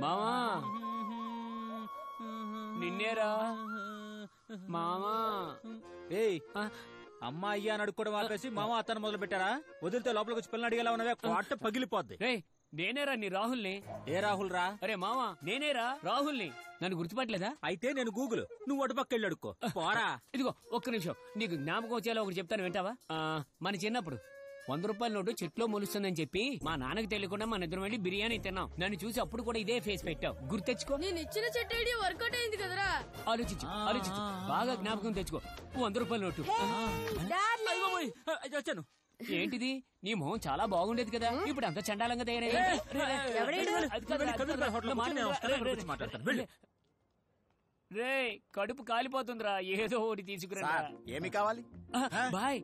మామా నిన్నేరా మామా. ఏయ్ అమ్మాయి అని అడుక్కోవడం ఆపేసి మామ అతను మొదలు పెట్టారా? వదిలితే లోపలికి వచ్చి పిల్లలు అడిగేలా ఉన్నవే, కొట్ట పగిలిపోద్ది. రే నేనేరా నీ రాహుల్ని. ఏ రాహుల్ రా? అరే మామా నేనేరా రాహుల్ని. నన్ను గుర్తుపట్టలేదా? అయితే నేను గూగుల్, నువ్వు అటుపక్కెళ్ళి అడుక్కో పోరా. ఇదిగో ఒక్క నిమిషం, నీకు జ్ఞాపకం వచ్చేలా ఒకటి చెప్తాను వింటావా? మన చిన్నప్పుడు 100 రూపాయల నోటు చెట్లో మొలుస్తుందని చెప్పి మా నాన్నకి తెలియకుండా మన ఇద్దరం వెళ్ళి బిర్యానీ తిన్నాం. నన్ను చూసి అప్పుడు కూడా ఇదే ఫేస్ పెట్టావు. గుర్తెచ్చుకో. నేను ఇచ్చిన చెట్టు ఐడియా వర్కౌట్ అయింది కదరా. ఆలోచించు ఆలోచించు, బాగా జ్ఞాపకం తెచ్చుకో. 100 రూపాయల నోటు. వచ్చాను. ఏంటిది? నీ మొహం చాలా బాగుండేది కదా, ఇప్పుడు అంత చండాలంగా తయారైంది. రే కడుపు కాలిపోతుందిరా, ఏదో ఒకటి తీసుకురా. ఏమి కావాలి? బాయ్.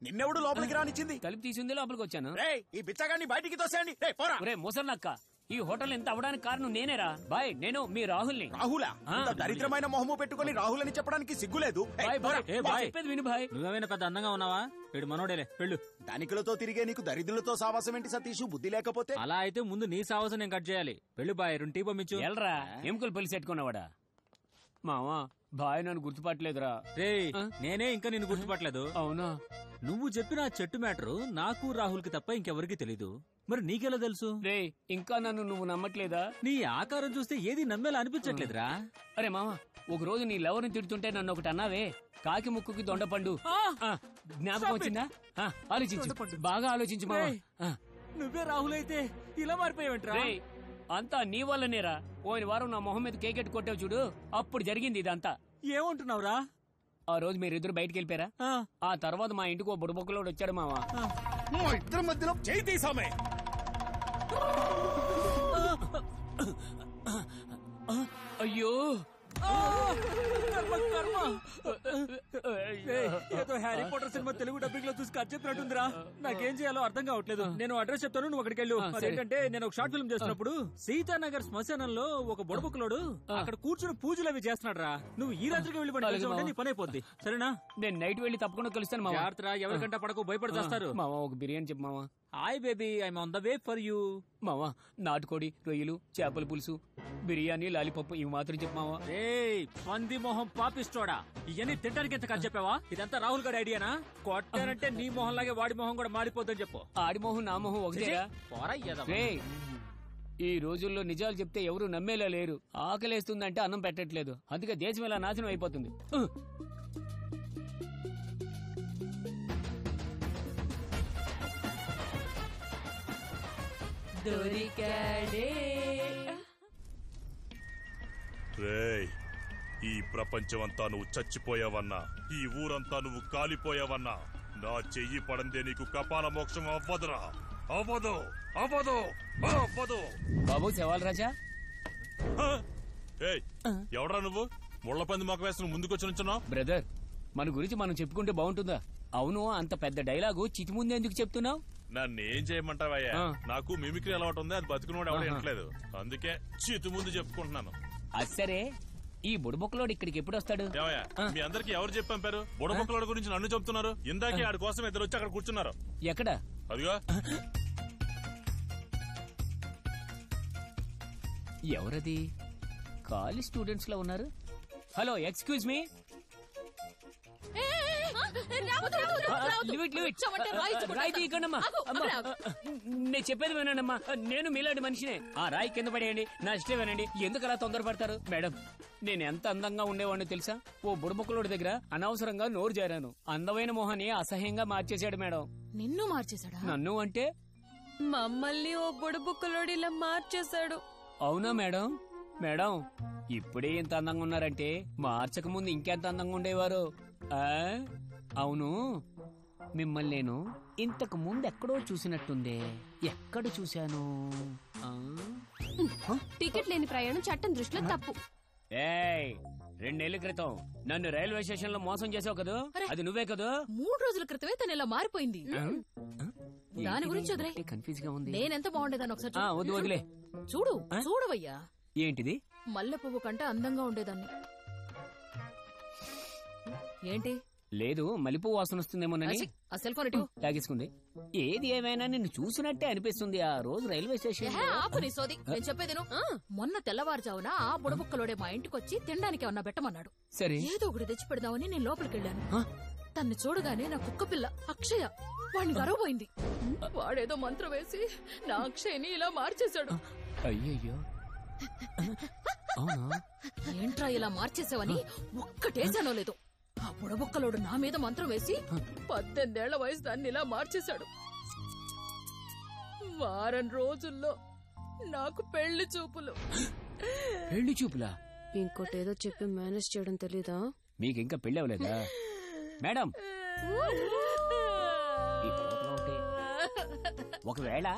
నిన్నెవడు లోపలికి రానిచ్చింది? తలుపు తీసుంది, లోపలికి వచ్చాను. ఈ బిచ్చగాన్ని బయటికి తోసేయండి. రే ముసలక్క, ఈ హోటల్ ఎంత అవడానికి కారణం నేనేరా. బాయ్ నేను మీ రాహుల్ని. రాహులా? దరిద్రమైన మొహము పెట్టుకుని రాహుల్ అని చెప్పడానికి సిగ్గులేదు? చెప్పేది విను బాయ్. నువ్వేమైనా పెద్ద అందంగా ఉన్నావా? వీడు మనోడేలే, వెళ్ళు. ధనికులతో తిరిగే నీకు దరిద్రులతో సావాసం ఏంటి సతీష్? బుద్ధి లేకపోతే అలా అయితే ముందు నీ సావాసం నేను కట్ చేయాలి. వెళ్ళు బాయ్, 2 టీ పంపించు. ఎల్రా ఎముకలు పలిసి పెట్టుకున్నావాడా? మావా బాయ్ నన్ను గుర్తుపట్టలేదురా. రే నేనే ఇంకా నిన్ను గుర్తుపట్టలేదు. అవునా? నువ్వు చెప్పిన చెట్టు మ్యాటరు నాకు రాహుల్ కి తప్ప ఇంకెవరికి తెలీదు. మరి నీకెలా తెలుసు? రే ఇంకా నన్ను నువ్వు నమ్మట్లేదా? నీ ఆకారం చూస్తే ఏది నమ్మేలా అనిపించట్లేదురా. అరే మామా, ఒక రోజు నీ లవర్ని తిడుతుంటే నన్ను ఒకటి అన్నావే, కాకి ముక్కుకి దొండపండు. జ్ఞాపకం వచ్చిందా? ఆలోచించు, బాగా ఆలోచించు మావా. నువ్వే రాహుల్ అయితే ఇలా మారిపోయావంట్రా? అంతా నీ వల్లనేరా. పోయిన వారం నా మొహం మీద కేకెట్ కొట్టావు చూడు, అప్పుడు జరిగింది ఇదంతా. ఏమంటున్నావురా? ఆ రోజు మీరిద్దరు బయటికి వెళ్ళిపోయారా? ఆ తర్వాత మా ఇంటికి ఓ బుడబొక్కలోడు వచ్చాడు మావా. మా ఇద్దరి మధ్యలో చేయి తీసామే. అయ్యో ఏదో Harry Potter cinema Telugu dubbing లో చూసి కట్ చెప్పినట్టుందిరా. నాకేం చేయాలో అర్థం కావట్లేదు. నేను అడ్రస్ చెప్తాను, నువ్వు అక్కడికి వెళ్ళు. అదేంటంటే నేను ఒక షార్ట్ ఫిల్మ్ చేస్తున్నప్పుడు సీతానగర్ శ్మశానంలో ఒక బుడబుక్కలోడు అక్కడ కూర్చుని పూజలు అవి చేస్తున్నాడు రా. నువ్వు ఈ రాత్రికి వెళ్ళి పడి నీ పని అయిపోద్ది. సరేనా? నేను నైట్ వెళ్ళి తప్పకుండా కలుస్తాను మావా. జాగ్రత్త, ఎవరికంటే పడకు, భయపడి చేస్తారు. మావా ఒక బిర్యానీ చెప్పు మావా. Hi baby, I'm on the way for you. మావా నాటుకోడి, రొయ్యలు, చేపల పులుసు, బిర్యానీ, లాలీపప్పు ఇవి మాత్రం చెప్పు మావా. పంది మొహం పాపిస్తోడా, ఇవన్నీ తింటానికి ఎంత ఖర్చు చెప్పావా? ఇదంతా రాహుల్ గారి ఐడియానా? కొట్టానంటే నీ మొహం లాగే వాడి మొహం కూడా మాడిపోద్దని చెప్పు. ఆడి మొహం నా మొహం ఒకటేరా? ఈ రోజుల్లో నిజాలు చెప్తే ఎవరు నమ్మేలా లేరు. ఆకలేస్తుందంటే అన్నం పెట్టట్లేదు, అందుకే దేశం ఇలా నాశనం అయిపోతుంది. ఈ ప్రపంచమంతా నువ్వు చచ్చిపోయావన్నా, ఈ ఊరంతా నువ్వు కాలిపోయావన్నా, నా చెయ్యి పడందే నీకు కపాల మోక్షం అవ్వదురా. అవ్వదు అవ్వదు అవ్వదు. బాబు శవాల్ రాజా, ఎవడ్రా నువ్వు? ముళ్లపంది మొక్క వేసిన ముందుకొచ్చి నుంచున్నావు. బ్రదర్ మన గురించి మనం చెప్పుకుంటే బాగుంటుందా? అవును, అంత పెద్ద డైలాగు చితి ముందు ఎందుకు చెప్తున్నావు? నన్ను ఏం చేయమంటావయ్యా? నాకు మిమిక్రీ అలవాటు ఉంది, అది బతుకునోడు ఎవరు వినట్లేదు, అందుకే చితి ముందు చెప్పుకుంటున్నాను. అసరే ఈ బుడబొక్కలోడు ఇక్కడికి ఎప్పుడు వస్తాడు? మీ అందరికి ఎవరు చెప్పి పంపారు? బుడబొక్కలోడు గురించి నన్ను చెప్తున్నారు. ఇందాకే ఆడి కోసం ఇద్దరు వచ్చి అక్కడ కూర్చున్నారు. ఎక్కడ? అదిగా. ఎవరది? కాలేజ్ స్టూడెంట్స్ లో ఉన్నారు. Hello excuse me. నేను చెప్పేది వినండమ్మా, నేను మీలాంటి మనిషినే. ఆ రాయి కింద పడేయండి, నా ఇష్టం వినండి. ఎందుకు అలా తొందరపడతారు? మేడం నేను ఎంత అందంగా ఉండేవాడిని తెలుసా? ఓ బుడబుక్కలోడి దగ్గర అనవసరంగా నోరు జారాను. అందమైన మొహాన్ని అసహ్యంగా మార్చేశాడు మేడం. నిన్ను మార్చేశాడా? నన్ను అంటే మమ్మల్ని ఓ బుడబుక్కలోడు ఇలా మార్చేశాడు. అవునా మేడం? మేడం ఇప్పుడే ఇంత అందంగా ఉన్నారంటే మార్చక ముందు ఇంకెంత అందంగా ఉండేవారు. అవును, మిమ్మల్ని నేను ఇంతకు ముందు ఎక్కడో చూసినట్టుందే. ఎక్కడ చూశాను? టికెట్ లేని ప్రయాణం చట్టం దృష్టిలో తప్పు. 2 నెలల క్రితం నన్ను రైల్వే స్టేషన్ లో మోసం చేసావు కదా, అది నువ్వే కదా? 3 రోజుల క్రితమే తను ఇలా మారిపోయింది. దాని గురించి వదిలే, కన్ఫ్యూజ్ గా ఉంది. నేనెంత బాగుండేదాన్ని ఒకసారి వదిలే. చూడవయ్యా. ఏంటిది? మల్లె పువ్వు కంటే అందంగా ఉండేదాన్ని. ఏంటి లేదు మల్లెపూ వాసన వస్తుందేమోనని ఆ సెల్ ఫోన్ ఇటు. తాగేసుకుంది. ఏది ఏమైనా నిన్ను చూసినట్టే అనిపిస్తుంది ఆ రోజు రైల్వే స్టేషన్. ఏహే, ఆపు నీ సోది. నేను చెప్పేది విను. మొన్న తెల్లవారుజామున ఆ బుడబుక్కలోడే మా ఇంటికొచ్చి తినడానికి ఏమన్నా పెట్టమన్నాడు. సరే ఏదో ఒకటి తెచ్చి పెడదామని నేను లోపలికెళ్ళాను. తన్ని చూడగానే నా కుక్క పిల్ల అక్షయ వాడిని గరవబోయింది. వాడేదో మంత్రం వేసి నా అక్షయ్ని ఇలా మార్చేశాడు. అయ్యయ్యో అవునా? ఏంట్రా ఇలా మార్చేసావని ఒక్కటేసానో లేదు. ఆ బుడబుక్కలోడు నా మీద మంత్రం వేసి 18 ఏళ్ల వయసు దాన్ని ఇలా మార్చేశాడు. వారం రోజుల్లో నాకు పెళ్లి చూపులు. పెళ్లి చూపులా? ఇంకోటేదో చెప్పి మేనేజ్ చేయడం తెలీదా? మీకు ఇంకా పెళ్లి అవ్వలేదా మేడం? ఈ కోపంలో ఉంటే ఒకవేళ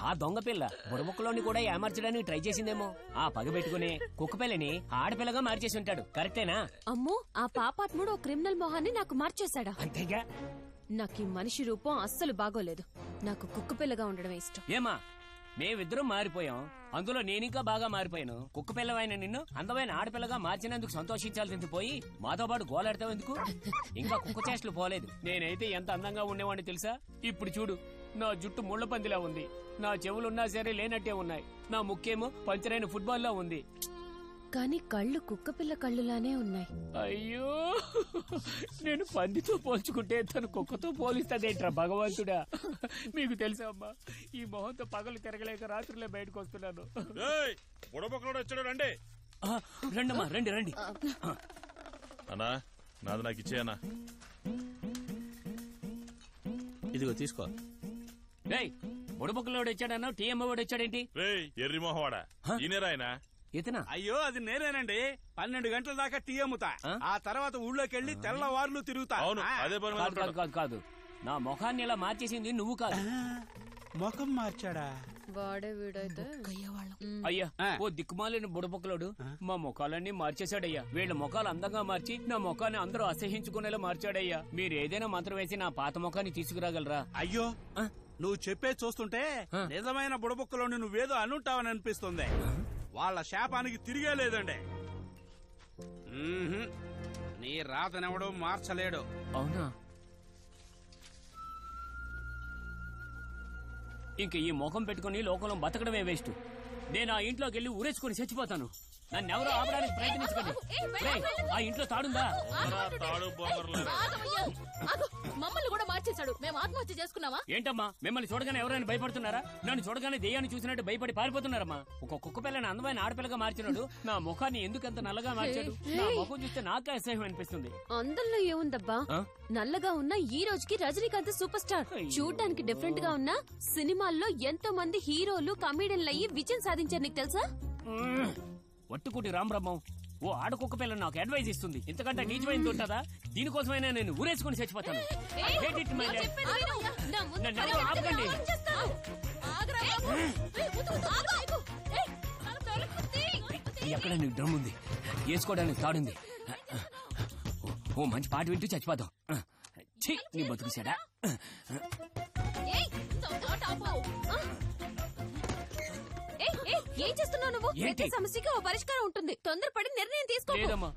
ఆ దొంగ పిల్ల బుడబుక్కలోని కూడా ఏమార్చడానికి ట్రై చేసిందేమో. ఆ పగ పెట్టుకుని కుక్క పిల్లని ఆడపిల్లగా మార్చేసి ఉంటాడు. కరెక్టేనా? అమ్మో, ఆ పాపాత్ముడు ఓ క్రిమినల్ మొహాన్ని నాకు మార్చేశాడా? అంతేగా. నాకు ఈ మనిషి రూపం అస్సలు బాగోలేదు. నాకు కుక్క పిల్లగా ఉండడమే ఇష్టం. ఏమా మేమిద్దరం మారిపోయాం, అందులో నేనింకా బాగా మారిపోయాను. కుక్క పిల్లవైన నిన్ను అందమైన ఆడపిల్లగా మార్చినందుకు సంతోషించాల్సింది పోయి మాతో పాటు గోలాడతావు ఎందుకు? ఇంకా కుక్క చేష్టలు పోలేదు. నేనైతే ఎంత అందంగా ఉండేవాడిని తెలుసా? ఇప్పుడు చూడు, నా జుట్టు ముళ్ల పందిలా ఉంది, నా చెవులున్నా సరే లేనట్టే ఉన్నాయి, నా ముక్కేమో పంచరైన ఫుట్బాల్ లా ఉంది. కానీ కళ్ళు కుక్క పిల్ల కళ్ళులానే ఉన్నాయి. అయ్యో, నేను పందితో పోల్చుకుంటే తను కుక్కతో పోలిస్తాదేంట్రా భగవంతుడా? మీకు తెలుసా అమ్మా, ఈ మొహంతో పగలు తిరగలేక రాత్రులే బయటకు వస్తున్నాను. బుడబుక్కలోడు వచ్చాడు, రండి. రండమ్మా, రండి రండి. అన్నా నాది నాకు ఇచ్చేయన్నా. ఇదిగో తీసుకో. రేయ్, బుడబుక్కలోడు వచ్చాడన్నా టీఎమ్మ వాడు వచ్చాడేంటి? రేయ్ ఎర్రి మొహవాడా, ఈయనేరా ఆయన? ఇతనా? అయ్యో అది నేనేనండి. 12 గంటల దాకా టీ అమ్ముతా. ఆ తర్వాత ఊళ్ళోకి వెళ్ళి తెల్లవారులు తిరుగుతా. అవును, అదే పని మీద కాదు కాదు ఉంటాడు. కాదు కాదు, నా ముఖాన్ని ఇలా మార్చేసింది నువ్వు కాదు. ముఖం మార్చాడా? వాడే వీడైతే అయ్యా, ఓ దిక్కుమాలిన బుడబుక్కలోడు మా ముఖాలన్నీ మార్చేశాడయ్యా. వీళ్ళ ముఖాలు అందంగా మార్చి నా ముఖాన్ని అందరూ అసహించుకునేలా మార్చాడయ్యా. మీరు ఏదైనా మంత్రం వేసి నా పాత ముఖాన్ని తీసుకురాగలరా? అయ్యో, నువ్వు చెప్పే చూస్తుంటే నిజమైన బుడబుక్కలో నువ్వేదో అనుంటావని అనిపిస్తుంది. వాళ్ళ శాపానికి తిరిగే లేదండి. నీ రాతనెవడో మార్చలేడు. అవునా? ఇంక ఈ ముఖం పెట్టుకుని లోకంలో బతకడమే వేస్ట్. నేను ఆ ఇంట్లోకి వెళ్ళి ఊరేసుకుని చచ్చిపోతాను. నన్నెవరో ఆపడానికి ప్రయత్నించకండి. రేయ్, ఆ ఇంట్లో తాడుందా? తాడు బొమ్మర్లేదు. మమ్మల్ని కూడా మార్చేశాడు. మేము ఆత్మహత్య చేసుకున్నావా? ఏంటమ్మా, మిమ్మల్ని చూడగానే ఎవరైనా భయపడుతున్నారా? నన్ను చూడగానే దెయ్యాన్ని చూసినట్టు భయపడి పారిపోతున్నారమ్మా. ఒక కుక్క పిల్లని అందమైన ఆడపిల్లగా మార్చినాడు. నా ముఖాన్ని ఎందుకంత నల్లగా మార్చాడు? నా ముఖం చూస్తే నాకే అసహ్యం అనిపిస్తుంది. అందంలో ఏముందబ్బా? నల్లగా ఉన్న ఈ రోజుకి రజనీకాంత్ సూపర్ స్టార్. చూడ్డానికి డిఫరెంట్ గా ఉన్న సినిమాల్లో ఎంతో మంది హీరోలు కమీడియన్లు అయ్యి విజయం సాధించారు. నీకు తెలుసా? వట్టుకుటి రామబ్రహ్మం ఓ ఆడకుక్క పిల్ల నాకు అడ్వైజ్ ఇస్తుంది. ఇంతకంటే నీచమైంది ఉంటుందా? దీనికోసమైనా నేను ఊరేసుకుని చచ్చిపోతాను. నన్నెవరూ ఆపకండి. ఎక్కడ నీకు దమ్ ఉంది, వేసుకోవడానికి తాడుంది. ఓ మంచి పాట వింటూ చచ్చిపోతాం. ఛీ, నీ బతుకుసాడా? ఏం చేస్తున్నావు నువ్వు? ఏంటి? ప్రతి సమస్యకి ఓ పరిష్కారం ఉంటుంది. తొందరపడి నిర్ణయం తీసుకో. లేదమ్మా,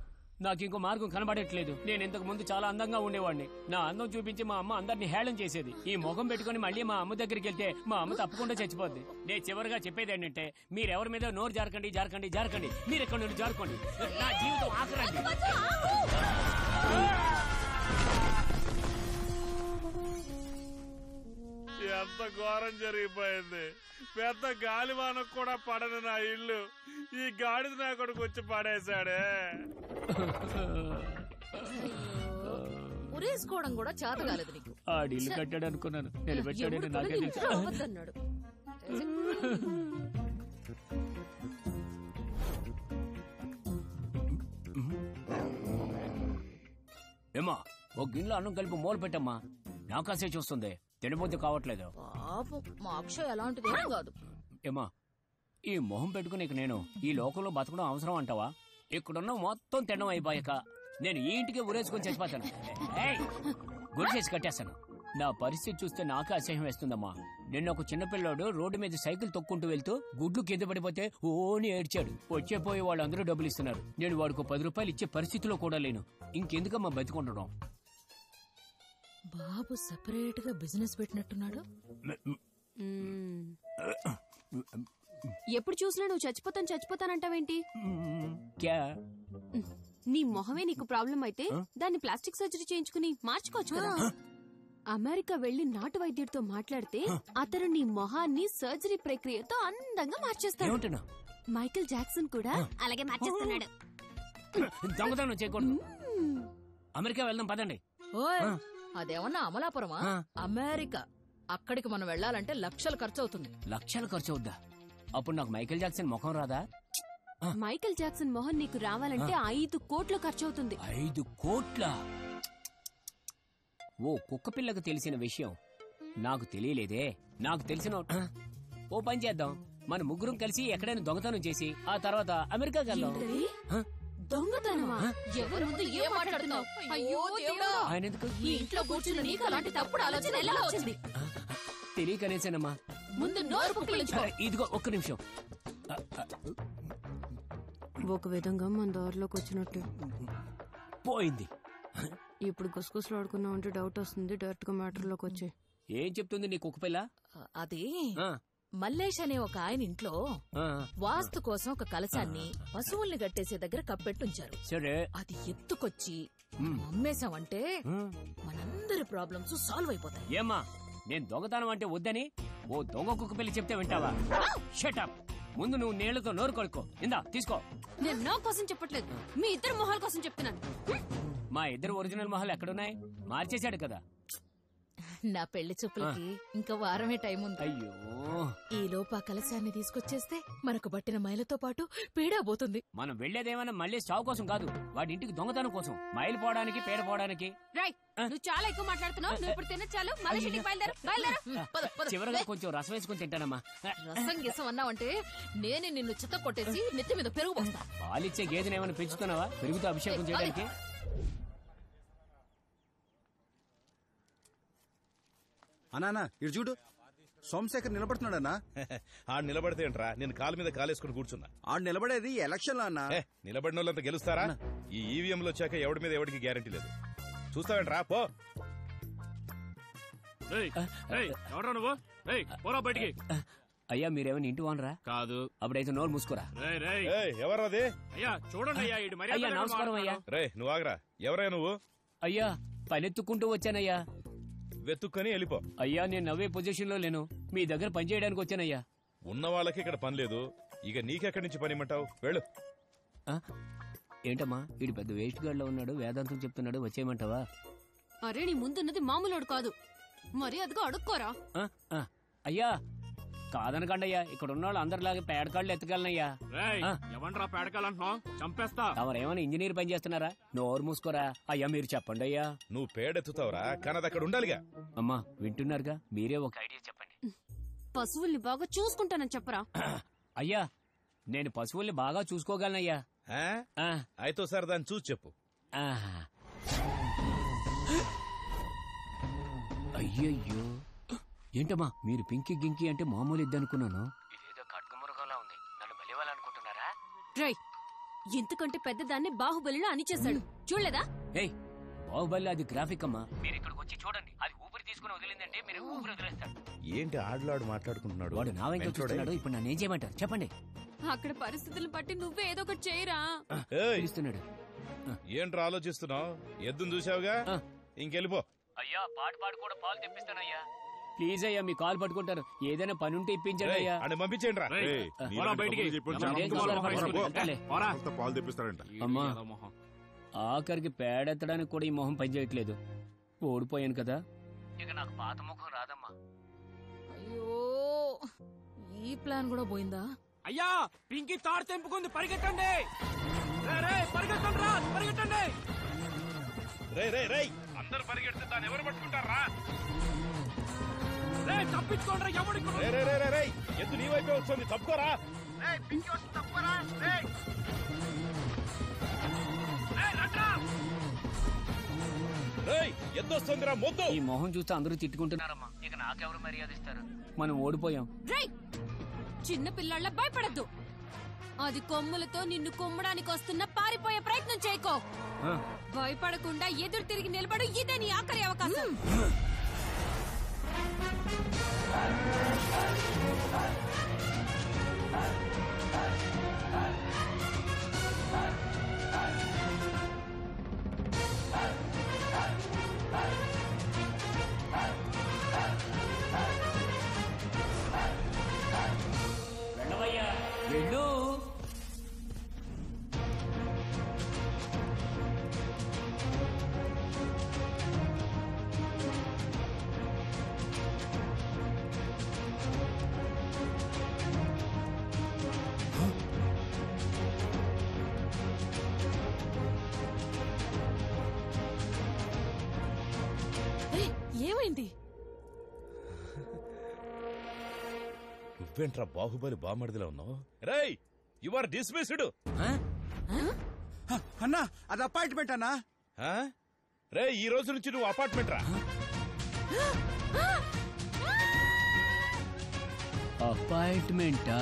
నాకు ఇంకో మార్గం కనబడట్లేదు. నేను ఇంతకు ముందు చాలా అందంగా ఉండేవాడిని. నా అందం చూపించి మా అమ్మ అందరినీ హేళన చేసేది. ఈ ముఖం పెట్టుకుని మళ్ళీ మా అమ్మ దగ్గరికి వెళ్తే మా అమ్మ తప్పకుండా చచ్చిపోద్ది. నేను చివరిగా చెప్పేది ఏంటంటే, మీరెవరి మీద నోరు జారకండి జారకండి జారకండి. మీరు ఎక్కడ నుండి జారుకోండి. నా జీవితం ఆఖరండి. ఎంత ఘోరం జరిగిపోయింది. పెద్ద గాలివానకు కూడా పడను నా ఇల్లు ఈ గాడిద నా కొడుకు వచ్చి పడేశాడే. ఉరేసుకోవడం కూడా చేత కాలేదు నీకు. ఆడిల్లు కట్టాడు అనుకున్నాను, నిలబెట్టాడని నాకే తెలుసు. అవద్దన్నాడు. ఏమా, ఒక గిన్నెలో అన్నం కలిపి మూల పెట్టమ్మా. నాకాసే చూస్తుంది, తినబోద్దు కావట్లేదు. పాపం మా అక్షయ్ అలాంటిది ఏం కాదు. ఏమా, ఈ మొహం పెట్టుకుని నేను ఈ లోకంలో బతకడం అవసరం అంటావా? ఇక్కడున్న మొత్తం తినడం అయిపోయాక నేను ఈ ఇంటికి ఊరేసుకొని చచ్చిపోతాను. గురి చేసి కట్టేస్తాను. నా పరిస్థితి చూస్తే నాకే అసహ్యం వేస్తుందమ్మా. నిన్న ఒక చిన్నపిల్లాడు రోడ్డు మీద సైకిల్ తొక్కుంటూ వెళ్తూ గుడ్లు కింద పడిపోతే ఓని ఏడ్చాడు. వచ్చేపోయి వాళ్ళందరూ డబ్బులు ఇస్తున్నారు. నేను వాడికి 10 రూపాయలు ఇచ్చే పరిస్థితిలో కూడా లేను. ఇంకెందుకమ్మా బతికుండడం? బాబు సెపరేట్ గా బిజినెస్ పెట్టినట్టున్నాడు. ఎప్పుడు చూసినా నువ్వు చచ్చిపోతానంటావేంటి? క్యా నీ మొహమే నీకు ప్రాబ్లం అయితే దాన్ని ప్లాస్టిక్ సర్జరీ చేయించుకుని మార్చుకోవచ్చు కదా. అమెరికా వెళ్లి నాటు వైద్యుడితో మాట్లాడితే అతను నీ మొహాన్ని సర్జరీ ప్రక్రియతో అందంగా మార్చేస్తాడు. మైకేల్ జాక్సన్ కూడా అలాగే మార్చేస్తున్నాడు. దొంగతనం చేయకూడదు. అమెరికా వెళ్దాం పదండి. ఓయ్ అదేమన్నా అమలాపురమా? అమెరికా. అక్కడికి మనం వెళ్లాలంటే లక్షలు ఖర్చు అవుతుంది. లక్షలు ఖర్చు అవుద్దా? అప్పుడు నాకు మైకేల్ జాక్సన్ ముఖం రాదా? మైకేల్ జాక్సన్ మొహం నీకు రావాలంటే 5 కోట్లు ఖర్చు అవుతుంది. 5 కోట్ల? ఓ కుక్క పిల్లకు తెలిసిన విషయం నాకు తెలియలేదే. నాకు తెలిసిన ఓ పని చేద్దాం, మన ముగ్గురం కలిసి ఎక్కడైనా దొంగతనం చేసి ఆ తర్వాత అమెరికాకి వెళ్దాం. దొంగతనమా? ఎవరి ముందు ఏం మాట్లాడుతున్నావు? అయ్యో దేవుడా, ఆయన ఎందుకు ఈ ఇంట్లో కూర్చుని నీకు అలాంటి తప్పుడు ఆలోచన ఎలా వచ్చింది? తెలియకనేసానమ్మా. ముందు నోరు పుక్కిలించుకో. ఇదిగో ఒక్క నిమిషం. ఒక విధంగా మన దారిలోకి వచ్చినట్టు పోయింది. ఇప్పుడు గుసగుసలు ఆడుకున్నావు అంటే డౌట్ వస్తుంది. డైరెక్ట్ గా మ్యాటర్ లోకి వచ్చే. ఏం చెప్తుంది నీ కుక్క పిల్ల? అది మల్లేష్ అనే ఒక ఆయన ఇంట్లో వాస్తు కోసం ఒక కలశాన్ని పశువుల్ని కట్టేసే దగ్గర కప్పెట్టుంచారు. సరే, అది ఎత్తుకొచ్చి అమ్మేశామంటే మనందరి ప్రాబ్లమ్స్ సాల్వ్ అయిపోతాయి. ఏమ్మా, నేను దొంగతనం అంటే వద్దని ఓ దొంగ కుక్క పిల్ల చెప్తే వింటావా? షటప్. ముందు నువ్వు నీళ్లతో నోరు కొడుకో. ఇందా తీసుకో. నేను నా కోసం చెప్పట్లేదు, మీ ఇద్దరు మొహాల కోసం చెప్తున్నాను. మా ఇద్దరు ఒరిజినల్ మొహాలు ఎక్కడున్నాయి? మార్చేశాడు కదా. నా పెళ్లి చూపులకి ఇంకా వారమే టైం ఉంది. అయ్యో, ఈ లోపా కలశాన్ని తీసుకొచ్చేస్తే మనకు పట్టిన మైలతో పాటు పీడా పోతుంది. మనం వెళ్లేదేమైనా మళ్ళీ స్టావ్ కోసం కాదు, వాడి ఇంటికి దొంగతనం కోసం. మైలు పోవడానికి, పేడ పోవడానికి. నువ్వు చాలా ఎక్కువ మాట్లాడుతున్నావు. నువ్వు ఇప్పుడు తినచ్చాలు. మళ్ళీ బయలుదేరు. చివరిగా కొంచెం రసం వేసుకుని తింటానమ్మా. రసం గిసం అన్నావంటే నేనే నిన్ను చిత్త కొట్టేసి నెత్తి మీద పెరుగు పోస్తా. పాలిచ్చే గేదెని ఏమైనా పెంచుతున్నావా పెరుగుతో అభిషేకం చేయడానికి? అన్నా ఇటు చూడు, సోమశేఖర్ నిలబడుతున్నాడన్నా. ఆడు నిలబడితే ఏంట్రా, నేను కాలు మీద కాలేసుకుని కూర్చున్నా. ఆడు నిలబడేది ఎలక్షన్ లో అన్నా. నిలబడిన వాళ్ళంతా గెలుస్తారా? ఈ ఈవీఎంలు వచ్చాక ఎవడి మీద ఎవడికి గ్యారంటీ లేదు. చూస్తావేంట్రా, పో. ఎవరా నువ్వు? పోరా బయటికి. అయ్యా, మీరేమైనా ఇంటి వానరా? కాదు. అప్పుడైతే నోరు మూసుకోరా. ఎవరది? అయ్యా చూడండి అయ్యా, అయ్యా నమస్కారం అయ్యా. రే నువ్వు ఆగరా. ఎవరయ్యా నువ్వు? అయ్యా, పనెత్తుకుంటూ వచ్చానయ్యా. వెతుక్కని వెళ్ళిపో. అయ్యా, నేను నవ్వే పొజిషన్ లో లేను. మీ దగ్గర పని చేయడానికి వచ్చానయ్యా. ఉన్న వాళ్ళకి ఇక్కడ పని లేదు, ఇక నీకెక్కడి నుంచి పని ఇమ్మంటావు? వెళ్ళు. ఏంటమ్మా, వీడు పెద్ద వేస్ట్ గార్డ్ లో ఉన్నాడు, వేదాంతం చెప్తున్నాడు, వచ్చేయమంటావా? అరే, నీ ముందున్నది మామూలుడు కాదు, మరి అదిగో అడుక్కోరా. అయ్యా కాదనకండయ్యా, ఇక్కడ ఉన్న వాళ్ళు అందరిలాగే పేడకాళ్ళు ఎత్తగలనయ్యా. ఎవండ్రా పేడకాలంటున్నావు? చంపేస్తా. తమరేమైనా ఇంజనీర్ పని చేస్తున్నారా? నోరు మూసుకోరా. అయ్యా మీరు చెప్పండి అయ్యా. నువ్వు పేడెత్తుతావురా, కానీ అది అక్కడ ఉండాలిగా. అమ్మా వింటున్నారుగా, మీరే ఒక ఐడియా చెప్పండి. పశువుల్ని బాగా చూసుకుంటానని చెప్పరా. అయ్యా, నేను పశువుల్ని బాగా చూసుకోగలనయ్యా. అయితే సార్ దాన్ని చూసి చెప్పు. అయ్యయ్యో, ఏంటమ్మా మీరు పింకి గింకి అంటే మామూలు ఇద్దనుకున్నాను. ఇదేదో ఖడ్గమృగంలా ఉంది. నన్ను బలివ్వాలనుకుంటున్నారా? రై, ఇంతకంటే పెద్దదాన్ని బాహుబలిలో అనిచేశాడు, చూడలేదా? ఏయ్, బాహుబలి అది గ్రాఫిక్ అమ్మా. మీరు ఇక్కడికి వచ్చి చూడండి. అది ఊపిరి తీసుకుని వదిలిందంటే మీరు ఊపిరి వదిలేస్తారు. ఏంటి ఆడలాడు మాట్లాడుకుంటున్నాడు? వాడు నా వెంట చూస్తున్నాడు. ఇప్పుడు నన్ను ఏం చేయమంటారు చెప్పండి. అక్కడ పరిస్థితులను బట్టి నువ్వే ఏదో ఒకటి చేయరా. పిలుస్తున్నాడు. ఏంట్రా ఆలోచిస్తున్నావు? ఎద్దును చూసావుగా, ఇంకెళ్ళిపో. అయ్యా, పాటు పాడు కూడా పాలు తెప్పిస్తానయ్యా. ప్లీజ్ అయ్యా, మీ కాల్ పట్టుకుంటారు. ఏదైనా పని ఉంటే ఇప్పించండి అయ్యా. అని పంపించండి రా. పాలు తెప్పిస్తారంట. అమ్మా, ఆఖరికి పేడెత్తడానికి కూడా ఈ మొహం పనిచేయట్లేదు. ఓడిపోయాను కదా, ఇక నాకు పాత ముఖం రాదమ్మా. అయ్యో, ఈ ప్లాన్ కూడా పోయిందా? అయ్యా, పింకి తాడు తెంపుకుంది, పరిగెట్టండి. పరిగెట్టండి రా, పరిగెట్టండి. అందరు పరిగెడితే దాన్ని ఎవరు పట్టుకుంటారా? తప్పించుకోండి. ఎవరికి ఎద్దు నీ వైపే వస్తుంది, తప్పుకోరా. ఎద్దు వస్తుందిరా, మొద్దు. ఈ మొహం చూస్తే అందరూ తిట్టుకుంటున్నారమ్మా. ఇక నాకెవరు మర్యాద ఇస్తారు? మనం ఓడిపోయాం. చిన్న పిల్లల భయపడద్దు. అది కొమ్ములతో నిన్ను కుమ్మడానికి వస్తున్న పారిపోయే ప్రయత్నం చేయకో. భయపడకుండా ఎదురు తిరిగి నిలబడు. ఇదే నీ ఆఖరి అవకాశం. వెళ్ళు. ఏమైంది? నువ్వేంట్రా బాహుబలి బామర్దిలో ఉన్నావు? రేయ్, యు ఆర్ డిస్మిస్డ్. అన్నా అది అపార్ట్మెంట్ అన్నా. రే, ఈ రోజు నుంచి నువ్వు అపార్ట్మెంట్ రా. అపాయింట్మెంటా?